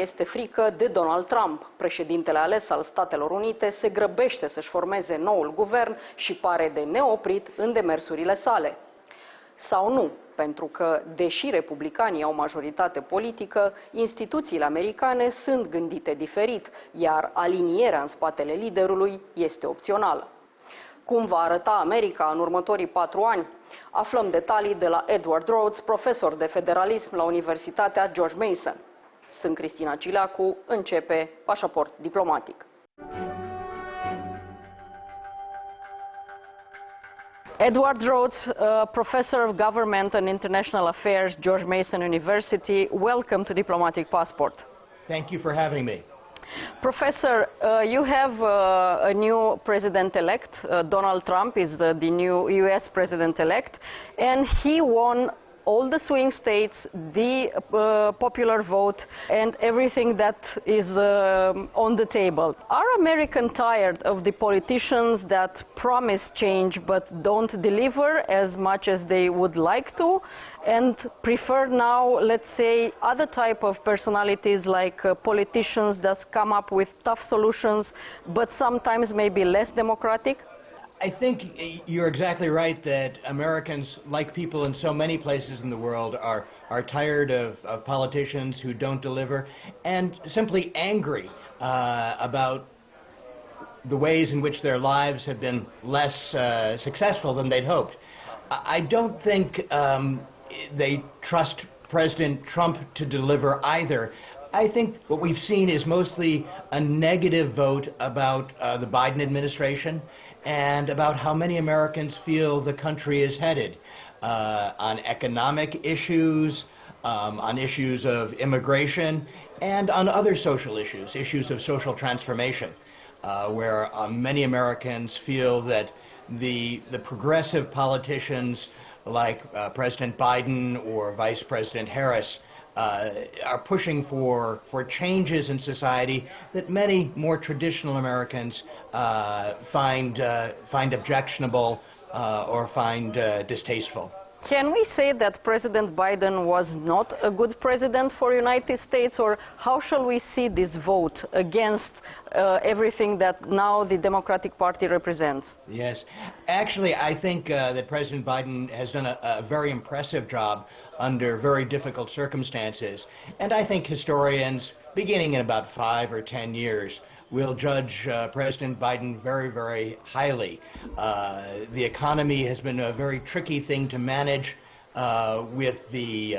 este frică de Donald Trump. Președintele ales al Statelor Unite se grăbește să-și formeze noul guvern și pare de neoprit în demersurile sale. Sau nu, pentru că, deși republicanii au majoritate politică, instituțiile americane sunt gândite diferit, iar alinierea în spatele liderului este opțională. Cum va arăta America în următorii 4 ani? Aflăm detalii de la Edward Rhodes, profesor de federalism la Universitatea George Mason. Sunt Cristina Cileacu, începe Pașaport diplomatic. Edward Rhodes, Professor of Government and International Affairs, George Mason University. Welcome to Diplomatic Passport. Thank you for having me. Professor, you have a new president-elect. Donald Trump is the new U.S. president-elect, and he won all the swing states, the popular vote, and everything that is on the table. Are Americans tired of the politicians that promise change but don't deliver as much as they would like to, and prefer now, let's say, other type of personalities like politicians that come up with tough solutions but sometimes maybe less democratic? I think you're exactly right that Americans, like people in so many places in the world, are tired of politicians who don't deliver and simply angry about the ways in which their lives have been less successful than they'd hoped. I don't think they trust President Trump to deliver either. I think what we've seen is mostly a negative vote about the Biden administration and about how many Americans feel the country is headed on economic issues, on issues of immigration, and on other social issues, issues of social transformation, where many Americans feel that the progressive politicians like President Biden or Vice President Harris are pushing for changes in society that many more traditional Americans find objectionable or find distasteful. Can we say that President Biden was not a good president for the United States, or how shall we see this vote against everything that now the Democratic Party represents? Yes. Actually, I think that President Biden has done a very impressive job under very difficult circumstances. And I think historians, beginning in about 5 or 10 years, will judge President Biden very, very highly. The economy has been a very tricky thing to manage with the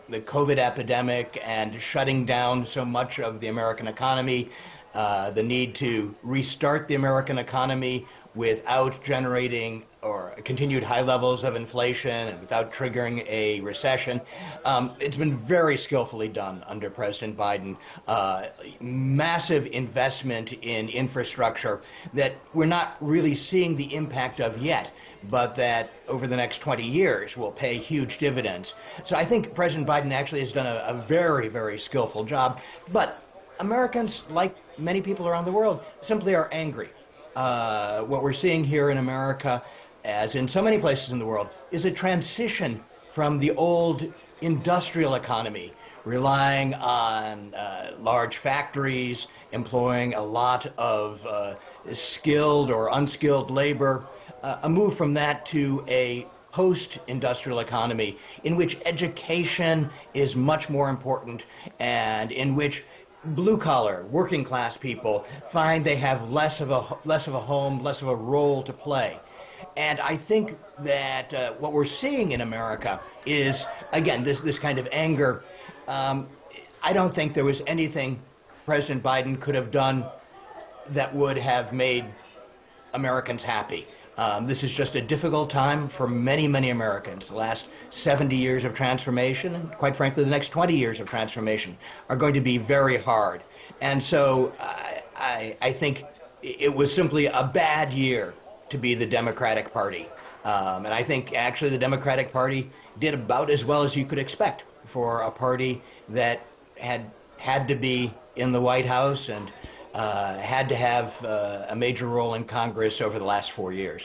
COVID epidemic and shutting down so much of the American economy, the need to restart the American economy without generating or continued high levels of inflation and without triggering a recession. It's been very skillfully done under President Biden. Massive investment in infrastructure that we're not really seeing the impact of yet, but that over the next 20 years will pay huge dividends. So I think President Biden actually has done a very, very skillful job. But Americans, like many people around the world, simply are angry. What we're seeing here in America, as in so many places in the world, is a transition from the old industrial economy, relying on large factories, employing a lot of skilled or unskilled labor, a move from that to a post-industrial economy in which education is much more important and in which blue-collar, working-class people find they have less of a home, less of a role to play. And I think that what we're seeing in America is, again, this kind of anger. I don't think there was anything President Biden could have done that would have made Americans happy. This is just a difficult time for many, many Americans. The last 70 years of transformation, and quite frankly, the next 20 years of transformation are going to be very hard. And so I think it was simply a bad year to be the Democratic Party. And I think actually the Democratic Party did about as well as you could expect for a party that had to be in the White House and had to have a major role in Congress over the last 4 years.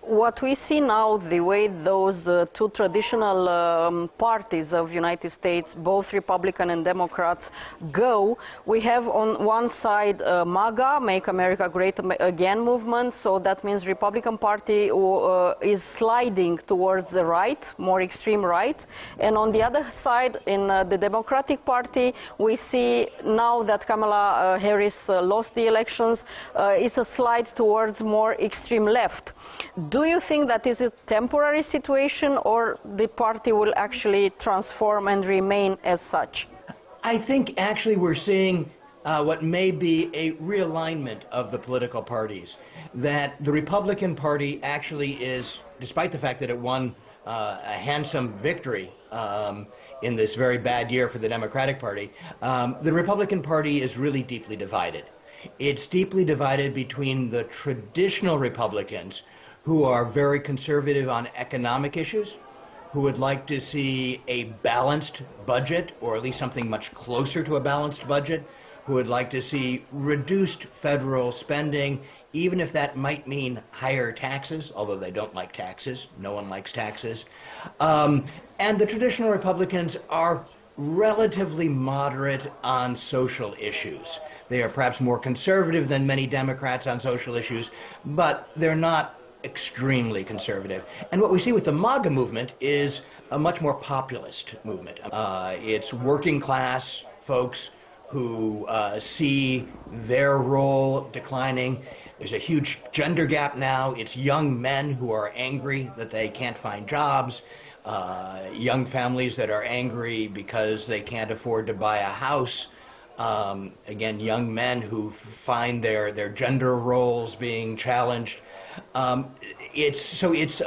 What we see now, the way those two traditional parties of United States, both Republican and Democrats, go, we have on one side MAGA, Make America Great Again movement, so that means Republican Party is sliding towards the right, more extreme right, and on the other side, in the Democratic Party, we see now that Kamala Harris lost the elections, it's a slide towards more extreme left. Do you think that is a temporary situation, or the party will actually transform and remain as such? I think actually we're seeing what may be a realignment of the political parties. That the Republican Party actually is, despite the fact that it won a handsome victory in this very bad year for the Democratic Party, the Republican Party is really deeply divided. It's deeply divided between the traditional Republicans, who are very conservative on economic issues, who would like to see a balanced budget, or at least something much closer to a balanced budget, who would like to see reduced federal spending, even if that might mean higher taxes, although they don't like taxes. No one likes taxes. And the traditional Republicans are relatively moderate on social issues. They are perhaps more conservative than many Democrats on social issues, but they're not extremely conservative. And what we see with the MAGA movement is a much more populist movement. It's working class folks who see their role declining. There's a huge gender gap now. It's young men who are angry that they can't find jobs, young families that are angry because they can't afford to buy a house. Again, young men who find their gender roles being challenged. It's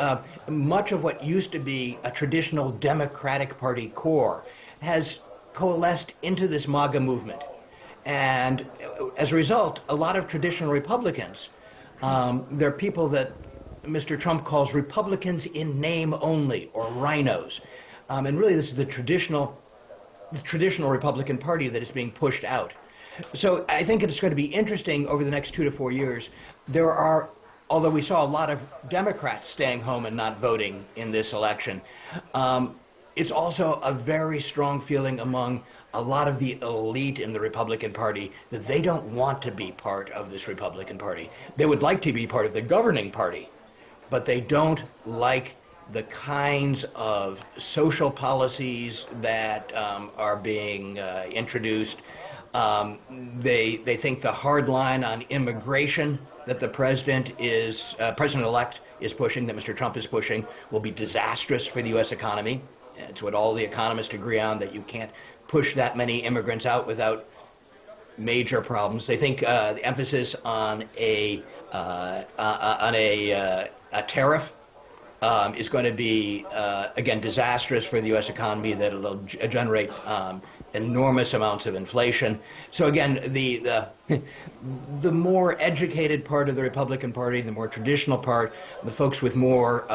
much of what used to be a traditional Democratic Party core has coalesced into this MAGA movement. And as a result, a lot of traditional Republicans, they're people that Mr. Trump calls Republicans in name only, or rhinos. And really this is the traditional Republican Party that is being pushed out. So I think it's going to be interesting over the next 2 to 4 years. There are, although we saw a lot of Democrats staying home and not voting in this election, it's also a very strong feeling among a lot of the elite in the Republican Party that they don't want to be part of this Republican Party. They would like to be part of the governing party, but they don't like the kinds of social policies that are being introduced. They think the hard line on immigration that the president-elect is pushing, that Mr. Trump is pushing, will be disastrous for the U.S. economy. It's what all the economists agree on, that you can't push that many immigrants out without major problems. They think the emphasis on a tariff is going to be, again, disastrous for the U.S. economy, that it'll generate enormous amounts of inflation. So again, the more educated part of the Republican Party, the more traditional part, the folks with more,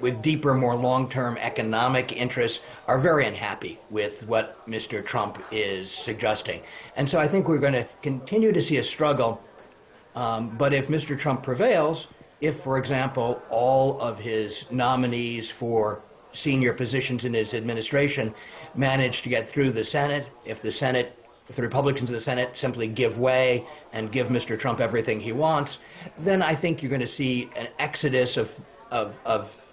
with deeper, more long-term economic interests, are very unhappy with what Mr. Trump is suggesting. And so I think we're going to continue to see a struggle. But if Mr. Trump prevails, if, for example, all of his nominees for senior positions in his administration manage to get through the Senate, if the Republicans of the Senate simply give way and give Mr. Trump everything he wants, then I think you're going to see an exodus of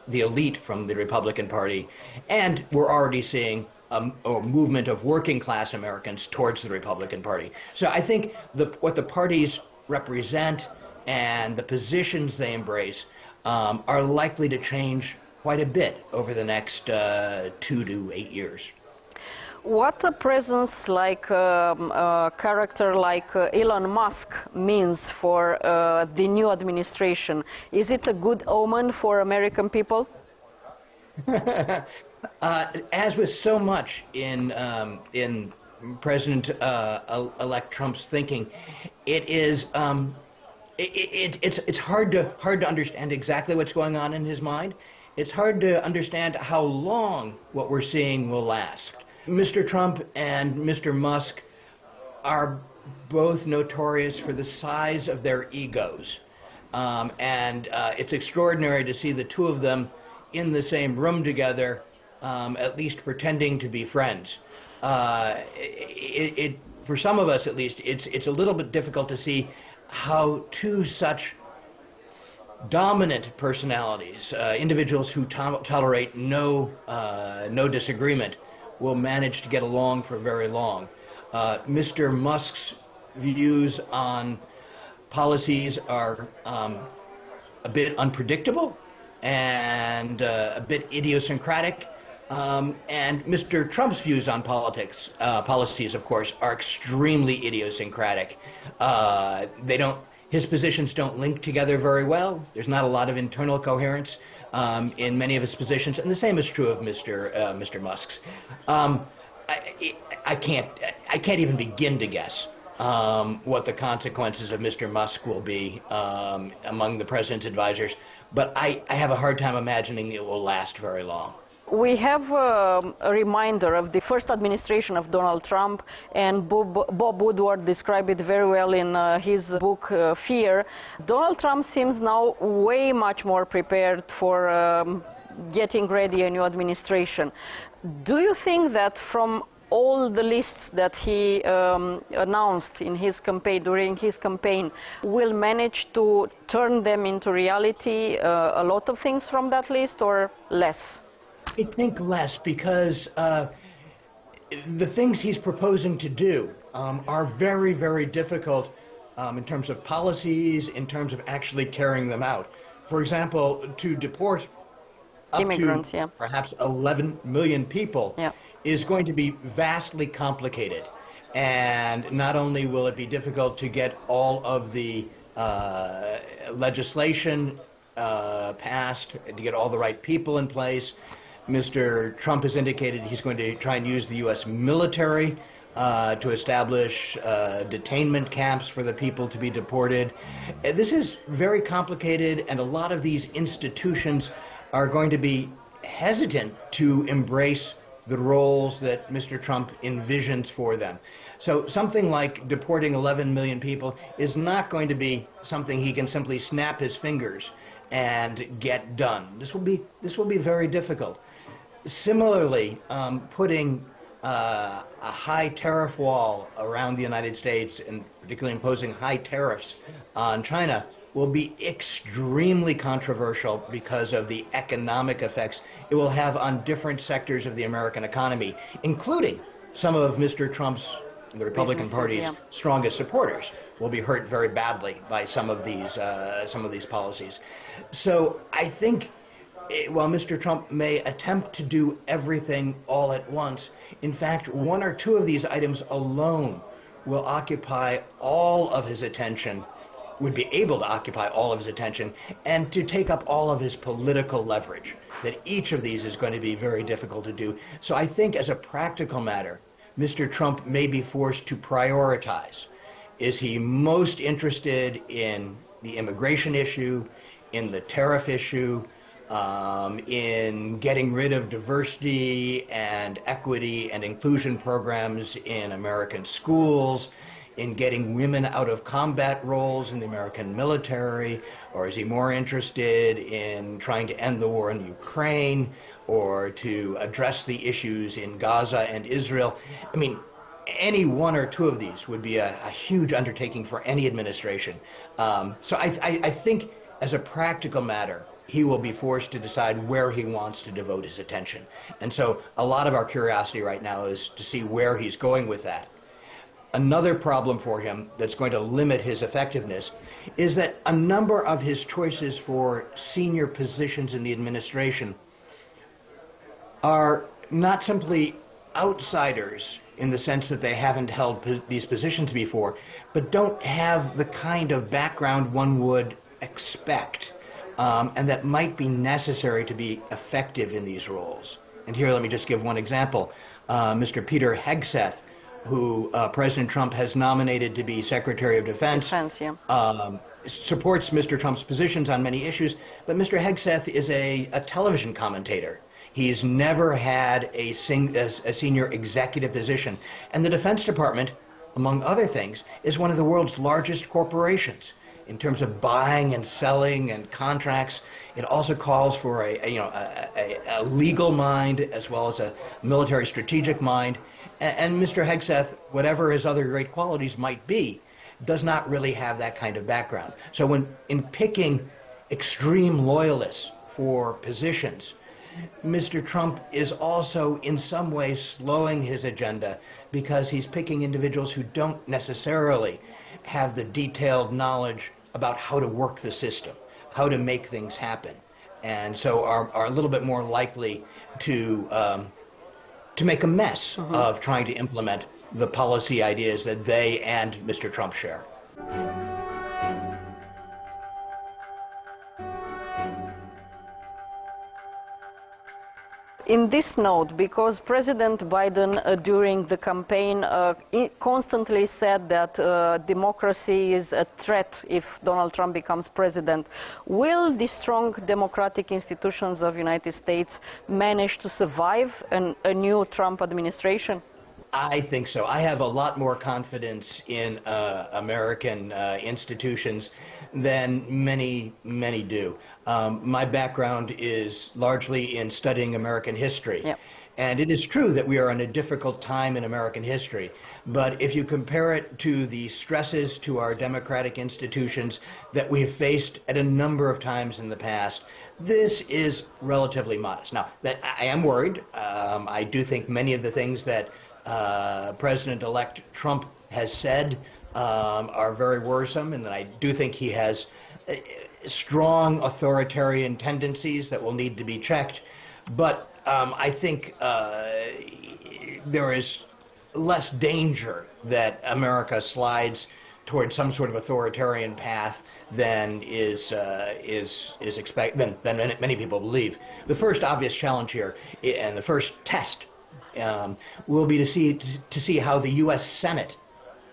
the elite from the Republican Party. And we're already seeing a movement of working class Americans towards the Republican Party. So I think what the parties represent and the positions they embrace are likely to change quite a bit over the next 2 to 8 years. What a presence like a character like Elon Musk means for the new administration? Is it a good omen for American people? As with so much in President-elect Trump's thinking, it is it's hard to understand exactly what's going on in his mind. It's hard to understand how long what we're seeing will last. Mr. Trump and Mr. Musk are both notorious for the size of their egos. It's extraordinary to see the two of them in the same room together, at least pretending to be friends. For some of us, at least, it's a little bit difficult to see how two such dominant personalities, individuals who tolerate no disagreement, will manage to get along for very long. Mr. Musk's views on policies are a bit unpredictable and a bit idiosyncratic. And Mr. Trump's views on policies, of course, are extremely idiosyncratic. His positions don't link together very well. There's not a lot of internal coherence in many of his positions, and the same is true of Mr. Musk's. I can't even begin to guess what the consequences of Mr. Musk will be among the president's advisors, but I have a hard time imagining it will last very long. We have a reminder of the first administration of Donald Trump, and Bob Woodward described it very well in his book Fear. Donald Trump seems now way much more prepared for getting ready a new administration. Do you think that from all the lists that he announced in his campaign, during his campaign, will manage to turn them into reality, a lot of things from that list, or less? I think less, because the things he's proposing to do are very, very difficult in terms of policies, in terms of actually carrying them out. For example, to deport up immigrants, to perhaps 11 million people is going to be vastly complicated. And not only will it be difficult to get all of the legislation passed, to get all the right people in place. Mr. Trump has indicated he's going to try and use the U.S. military to establish detainment camps for the people to be deported. This is very complicated, and a lot of these institutions are going to be hesitant to embrace the roles that Mr. Trump envisions for them. So something like deporting 11 million people is not going to be something he can simply snap his fingers and get done. This will be very difficult. Similarly, putting a high tariff wall around the United States, and particularly imposing high tariffs on China, will be extremely controversial because of the economic effects it will have on different sectors of the American economy, including some of Mr. Trump's, the Republican Party's strongest supporters will be hurt very badly by some of these policies. So I think while Mr. Trump may attempt to do everything all at once, in fact, one or two of these items alone will occupy all of his attention, would be able to occupy all of his attention, and to take up all of his political leverage. That each of these is going to be very difficult to do. So I think as a practical matter, Mr. Trump may be forced to prioritize. Is he most interested in the immigration issue, in the tariff issue, in getting rid of diversity and equity and inclusion programs in American schools, in getting women out of combat roles in the American military, or is he more interested in trying to end the war in Ukraine, or to address the issues in Gaza and Israel? I mean, any one or two of these would be a huge undertaking for any administration. So I think as a practical matter, he will be forced to decide where he wants to devote his attention. And so a lot of our curiosity right now is to see where he's going with that. Another problem for him that's going to limit his effectiveness is that a number of his choices for senior positions in the administration are not simply outsiders in the sense that they haven't held these positions before, but don't have the kind of background one would expect. And that might be necessary to be effective in these roles. And here, let me just give one example. Mr. Peter Hegseth, who President Trump has nominated to be Secretary of Defense, supports Mr. Trump's positions on many issues, but Mr. Hegseth is a television commentator. He's never had a senior executive position. And the Defense Department, among other things, is one of the world's largest corporations. in terms of buying and selling and contracts. It also calls for a legal mind as well as a military strategic mind. And Mr. Hegseth, whatever his other great qualities might be, does not really have that kind of background. So when in picking extreme loyalists for positions, Mr. Trump is also in some ways slowing his agenda because he's picking individuals who don't necessarily have the detailed knowledge about how to work the system, how to make things happen, and so are a little bit more likely to make a mess of trying to implement the policy ideas that they and Mr. Trump share. In this note, because President Biden during the campaign constantly said that democracy is a threat if Donald Trump becomes president, will the strong democratic institutions of the United States manage to survive a new Trump administration? I think so. I have a lot more confidence in American institutions than many do. My background is largely in studying American history. Yep. And it is true that we are in a difficult time in American history. But if you compare it to the stresses to our democratic institutions that we have faced at a number of times in the past, this is relatively modest. Now, I am worried. I do think many of the things that President-elect Trump has said are very worrisome, and that I do think he has strong authoritarian tendencies that will need to be checked. But I think there is less danger that America slides towards some sort of authoritarian path than than many people believe. The first obvious challenge here, and the first test, will be to see how the U.S. Senate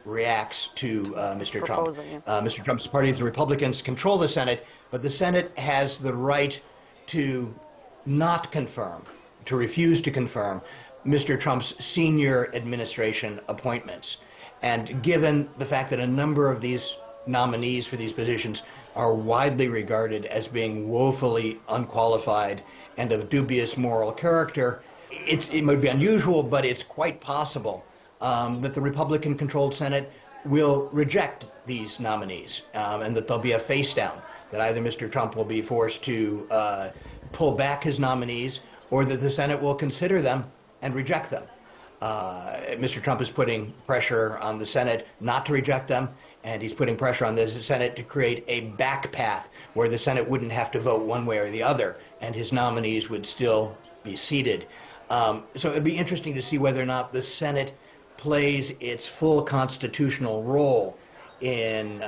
reacts to Mr. Trump. Mr. Trump's party, the Republicans, control the Senate, but the Senate has the right to not confirm, to refuse to confirm Mr. Trump's senior administration appointments. And given the fact that a number of these nominees for these positions are widely regarded as being woefully unqualified and of dubious moral character, it might be unusual, but it's quite possible that the Republican-controlled Senate will reject these nominees, and that there'll be a face down, that either Mr. Trump will be forced to pull back his nominees, or that the Senate will consider them and reject them. Mr. Trump is putting pressure on the Senate not to reject them, and he's putting pressure on the Senate to create a back path where the Senate wouldn't have to vote one way or the other, and his nominees would still be seated. So it'd be interesting to see whether or not the Senate plays its full constitutional role in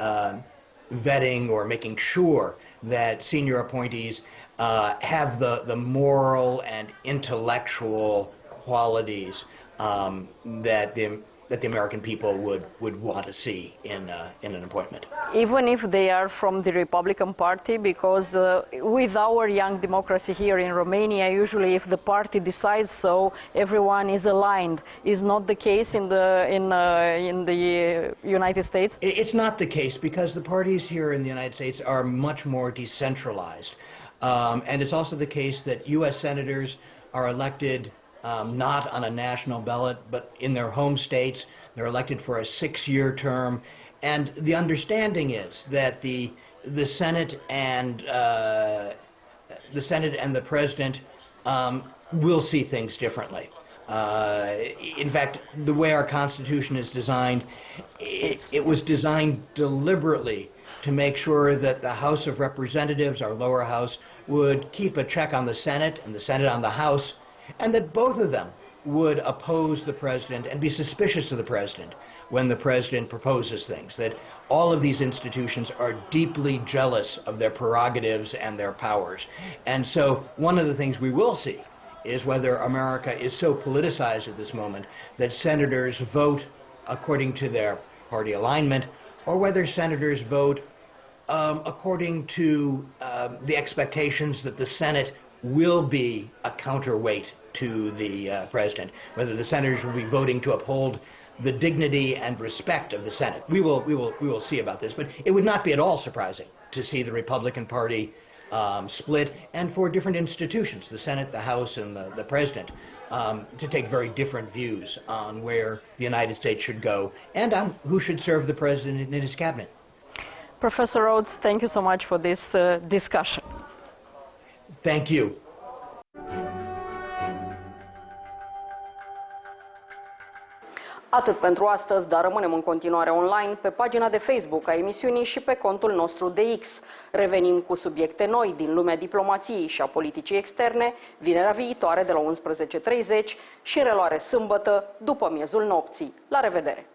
vetting or making sure that senior appointees have the moral and intellectual qualities that the American people would want to see in an appointment. Even if they are from the Republican Party, because with our young democracy here in Romania, usually if the party decides so, everyone is aligned. Is not the case in the United States? It's not the case, because the parties here in the United States are much more decentralized. And it's also the case that U.S. senators are elected not on a national ballot, but in their home states. They're elected for a 6-year term, and the understanding is that the Senate and the President will see things differently. In fact, the way our Constitution is designed, it was designed deliberately to make sure that the House of Representatives, our lower house, would keep a check on the Senate and the Senate on the House, and that both of them would oppose the President and be suspicious of the President when the President proposes things, that all of these institutions are deeply jealous of their prerogatives and their powers. And so one of the things we will see is whether America is so politicized at this moment that senators vote according to their party alignment, or whether senators vote according to the expectations that the Senate will be a counterweight to the President, whether the senators will be voting to uphold the dignity and respect of the Senate. We will see about this, but it would not be at all surprising to see the Republican Party split, and for different institutions, the Senate, the House, and the President, to take very different views on where the United States should go and on who should serve the President in his cabinet. Professor Rhodes, thank you so much for this discussion. Thank you. Atât pentru astăzi, dar rămânem în continuare online pe pagina de Facebook a emisiunii și pe contul nostru de X. Revenim cu subiecte noi din lumea diplomației și a politicii externe, vinerea viitoare de la 11:30 și în reluare sâmbătă după miezul nopții. La revedere!